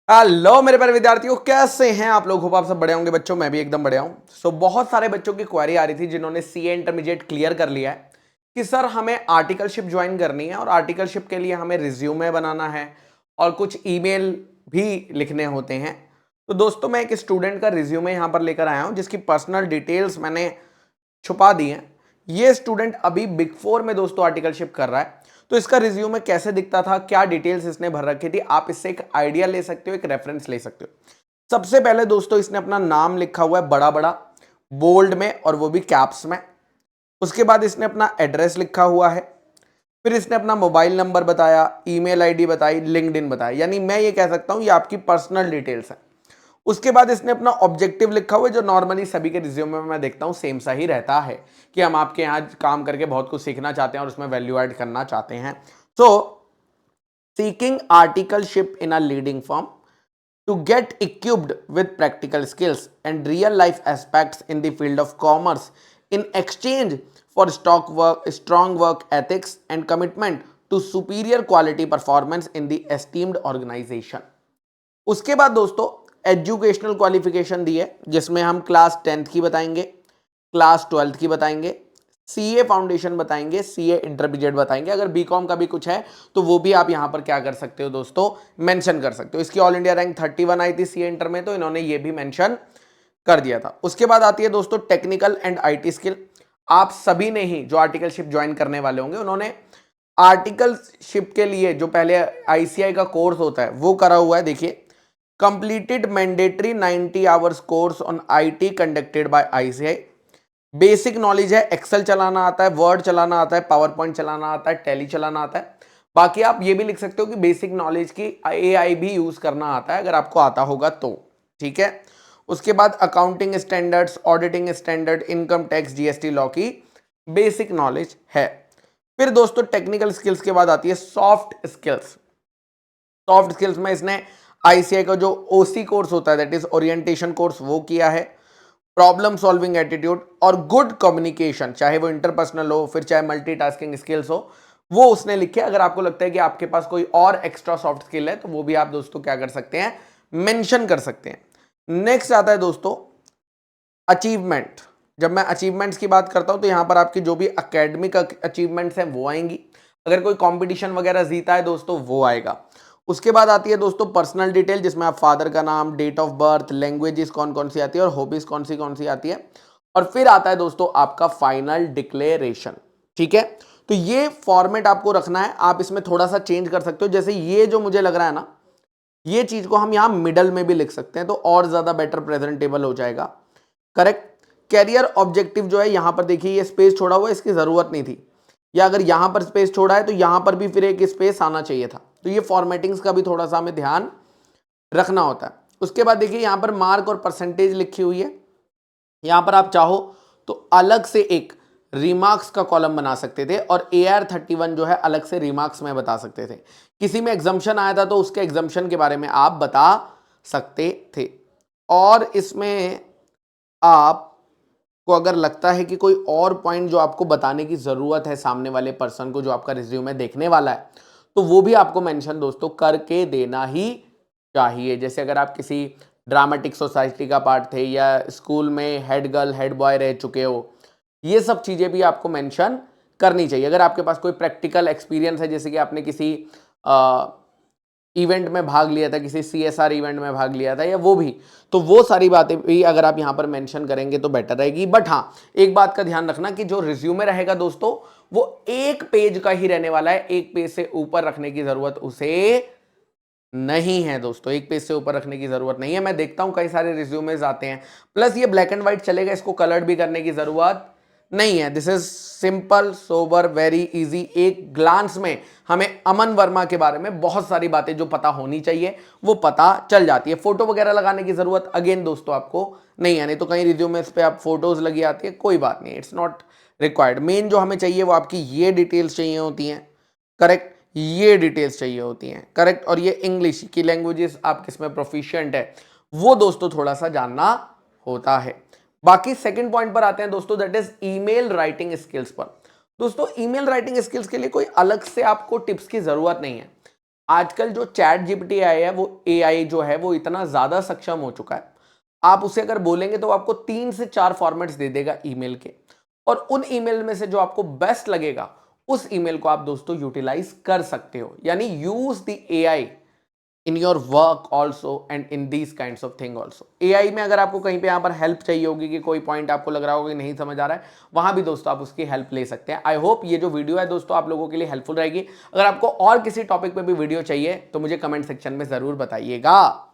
Hello मेरे प्यारे विद्यार्थियों, कैसे हैं आप लोग। होप आप सब बढ़िया होंगे बच्चों। मैं भी एकदम बढ़िया हूं। बहुत सारे बच्चों की क्वेरी आ रही थी जिन्होंने सीए इंटरमीडिएट क्लियर कर लिया है कि सर हमें आर्टिकलशिप ज्वाइन करनी है और आर्टिकलशिप के लिए हमें रिज्यूमे बनाना है और कुछ ईमेल भी लिखने होते हैं। तो दोस्तों मैं एक स्टूडेंट का रिज्यूमे यहां पर लेकर आया हूं जिसकी पर्सनल डिटेल्स मैंने छुपा दी हैं। ये स्टूडेंट अभी बिग फोर में दोस्तों आर्टिकलशिप कर रहा है। तो इसका रिज्यूमे कैसे दिखता था, क्या डिटेल्स इसने भर रखी थी, आप इससे एक आइडिया ले सकते हो, एक रेफरेंस ले सकते हो। सबसे पहले दोस्तों इसने अपना नाम लिखा हुआ है बड़ा बड़ा बोल्ड में और वो भी कैप्स में। उसके बाद इसने अपना एड्रेस लिखा हुआ है। फिर इसने अपना मोबाइल नंबर बताया, ईमेल आईडी बताई, लिंक्डइन बताया। यानी मैं ये कह सकता हूं ये आपकी पर्सनल डिटेल्स है। उसके बाद इसने अपना ऑब्जेक्टिव लिखा हुआ है जो नॉर्मली सभी के रिज्यूमे में मैं देखता हूं सेम सा ही रहता है कि हम आपके यहाँ काम करके बहुत कुछ सीखना चाहते हैं और उसमें वैल्यू ऐड करना चाहते हैं। So seeking articleship in a leading firm to get equipped with practical skills and real life aspects in the field of commerce in exchange for strong work ethics and commitment to superior quality performance in the esteemed organization। उसके बाद दोस्तों educational qualification दी है जिसमें हम class 10th की बताएंगे, class 12th की बताएंगे, सीए फाउंडेशन बताएंगे, सीए इंटरमीडिएट बताएंगे। अगर बीकॉम का भी कुछ है तो वो भी आप यहां पर क्या कर सकते हो दोस्तों, मेंशन कर सकते हो। इसकी ऑल इंडिया रैंक 31 आई थी सीए इंटर में, तो इन्होंने ये भी मेंशन कर दिया था। उसके बाद आती है दोस्तों टेक्निकल एंड आईटी स्किल। आप सभी ने ही जो आर्टिकलशिप ज्वाइन करने वाले होंगे उन्होंने आर्टिकलशिप के लिए जो पहले आईसीआई का कोर्स होता है वो करा हुआ है। देखिए, completed mandatory 90 hours course on IT conducted by ICI। Basic knowledge है, एक्सेल चलाना आता है, वर्ड चलाना आता है, पावर पॉइंट चलाना आता है, टैली चलाना आता है। बाकी आप ये भी लिख सकते हो कि बेसिक नॉलेज की एआई भी यूज करना आता है अगर आपको आता होगा तो। ठीक है। उसके बाद accounting standards, auditing standard, income tax, GST law की बेसिक नॉलेज है। फिर दोस्तों टेक्निकल स्किल्स के बाद आती है सॉफ्ट स्किल्स। सॉफ्ट स्किल्स में इसने आईसीआई का जो ओसी कोर्स होता है दैट इज ओरिएंटेशन कोर्स वो किया है। प्रॉब्लम सॉल्विंग एटीट्यूड और गुड कम्युनिकेशन, चाहे वो इंटरपर्सनल हो फिर चाहे मल्टीटास्किंग स्किल्स हो, वो उसने लिखे। अगर आपको लगता है कि आपके पास कोई और एक्स्ट्रा सॉफ्ट स्किल है तो वो भी आप दोस्तों क्या कर सकते हैं, मेंशन कर सकते हैं। नेक्स्ट आता है दोस्तों अचीवमेंट। जब मैं अचीवमेंट्स की बात करता हूं तो यहां पर आपकी जो भी एकेडमिक अचीवमेंट्स हैं वो आएंगी। अगर कोई कंपटीशन वगैरह जीता है दोस्तों वो आएगा। उसके बाद आती है दोस्तों पर्सनल डिटेल जिसमें आप फादर का नाम, डेट ऑफ बर्थ, लैंग्वेजेस कौन कौन सी आती है और हॉबीज कौन सी आती है। और फिर आता है दोस्तों आपका फाइनल डिक्लेरेशन। ठीक है। तो ये फॉर्मेट आपको रखना है। आप इसमें थोड़ा सा चेंज कर सकते हो। जैसे ये जो मुझे लग रहा है ना, ये चीज को हम यहां मिडल में भी लिख सकते हैं तो और ज्यादा बेटर प्रेजेंटेबल हो जाएगा। करेक्ट। कैरियर ऑब्जेक्टिव जो है यहां पर देखिए ये स्पेस छोड़ा हुआ है, इसकी जरूरत नहीं थी। या अगर यहां पर स्पेस छोड़ा है तो यहां पर भी फिर एक स्पेस आना चाहिए था। तो ये फॉर्मेटिंग्स का भी थोड़ा सा हमें ध्यान रखना होता है। उसके बाद देखिए यहां पर मार्क और परसेंटेज लिखी हुई है। यहां पर आप चाहो तो अलग से एक रिमार्क्स का कॉलम बना सकते थे और AR31 जो है अलग से रिमार्क्स में बता सकते थे। किसी में एग्जाम्शन आया था तो उसके एग्जाम्शन के बारे में आप बता सकते थे। और इसमें आपको अगर लगता है कि कोई और पॉइंट जो आपको बताने की जरूरत है सामने वाले पर्सन को जो आपका रिज्यूमे देखने वाला है, तो वो भी आपको मेंशन दोस्तों करके देना ही चाहिए। जैसे अगर आप किसी ड्रामेटिक सोसाइटी का पार्ट थे या स्कूल में हेड गर्ल हेड बॉय रह चुके हो, ये सब चीजें भी आपको मेंशन करनी चाहिए। अगर आपके पास कोई प्रैक्टिकल एक्सपीरियंस है, जैसे कि आपने किसी इवेंट में भाग लिया था, किसी सीएसआर इवेंट में भाग लिया था या वो भी, तो वो सारी बातें भी अगर आप यहां पर मेंशन करेंगे तो बेटर रहेगी। बट हाँ, एक बात का ध्यान रखना कि जो रिज्यूमे रहेगा दोस्तों वो एक पेज का ही रहने वाला है। एक पेज से ऊपर रखने की जरूरत उसे नहीं है दोस्तों, एक पेज से ऊपर रखने की जरूरत नहीं है। मैं देखता हूं कई सारे रिज्यूमेज आते हैं, प्लस ये ब्लैक एंड व्हाइट चलेगा, इसको कलर्ड भी करने की जरूरत नहीं है। This is simple sober very easy. एक ग्लांस में हमें अमन वर्मा के बारे में बहुत सारी बातें जो पता होनी चाहिए वो पता चल जाती है। फोटो वगैरह लगाने की जरूरत अगेन दोस्तों आपको नहीं है। नहीं तो कहीं रिज्यूमेस पे आप फोटोज लगी आती है, कोई बात नहीं, इट्स नॉट रिक्वायर्ड। मेन जो हमें चाहिए वो आपकी ये डिटेल्स चाहिए होती हैं। करेक्ट। ये डिटेल्स चाहिए होती हैं। करेक्ट। और ये इंग्लिश की लैंग्वेजेस आप किसमें प्रोफिशिएंट है वो दोस्तों थोड़ा सा जानना होता है। बाकी सेकंड पॉइंट पर आते हैं दोस्तों, that is email writing skills पर। दोस्तों ईमेल राइटिंग स्किल्स के लिए कोई अलग से आपको टिप्स की जरूरत नहीं है। आजकल जो चैट जीपीटी आई है वो एआई जो है वो इतना ज्यादा सक्षम हो चुका है, आप उसे अगर बोलेंगे तो आपको 3 से 4 फॉर्मेट्स दे देगा ईमेल के, और उन ईमेल में से जो आपको बेस्ट लगेगा उस ईमेल को आप दोस्तों यूटिलाइज कर सकते हो। यानी use the AI in your work also and in these kind of thing also. AI में अगर आपको कहीं पे यहाँ पर हेल्प चाहिए होगी कि कोई पॉइंट आपको लग रहा होगा कि नहीं समझ आ रहा है, वहां भी दोस्तों आप उसकी हेल्प ले सकते हैं। आई होप ये जो वीडियो है दोस्तों आप लोगों के लिए हेल्पफुल रहेगी। अगर आपको और किसी टॉपिक पे भी वीडियो चाहिए तो मुझे कमेंट सेक्शन में जरूर बताइएगा।